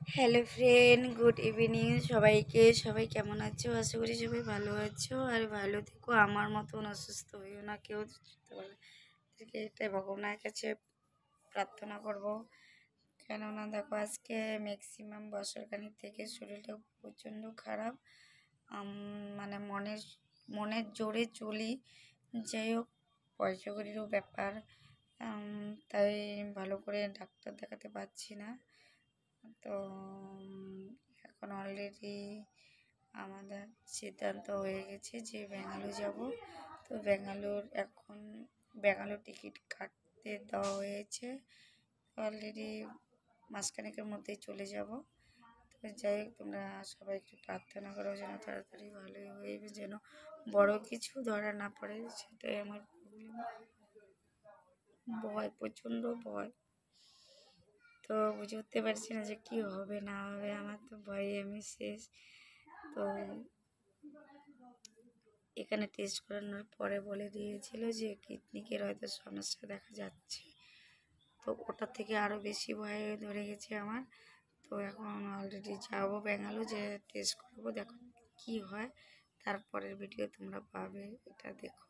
Hello friend, good evening সবাইকে। সবাই কেমন আছো? আশা করি সবাই ভালো আছো আর ভালো থেকো। আমার মতন অসুস্থ হইও না কেউ, এটাই ভগবানের কাছে প্রার্থনা করব। কেননা দেখো, আজকে ম্যাক্সিমাম বছরখানিক থেকে শরীরটা প্রচণ্ড খারাপ। মানে মনের জোরে চলি। যাই হোক, পয়সা কড়িরও ব্যাপার, তাই ভালো করে ডাক্তার দেখাতে পারছি না। তো এখন অলরেডি আমাদের সিদ্ধান্ত হয়ে গেছে যে ব্যাঙ্গালোর যাব। তো ব্যাঙ্গালোর টিকিট কাটতে দেওয়া হয়েছে। অলরেডি মাসখানেকের মধ্যেই চলে যাব। তো যাই হোক, তোমরা সবাই একটু প্রার্থনা করো যেন তাড়াতাড়ি ভালোই হয়ে, যেন বড় কিছু ধরা না পড়ে। সেটাই আমার প্রবলেম, ভয়, প্রচণ্ড ভয়। তো বুঝে উঠতে পারছি না যে কী হবে না হবে, আমার তো ভয়ে আমি শেষ। তো এখানে টেস্ট করানোর পরে বলে দিয়েছিল যে কিডনিকের হয়তো সমস্যা দেখা যাচ্ছে। তো ওটার থেকে আরও বেশি ভয় ধরে গেছে আমার। তো এখন অলরেডি যাবো ব্যাঙ্গালোর, যে টেস্ট করবো, দেখো কী হয়। তারপরের ভিডিও তোমরা পাবে, এটা দেখো।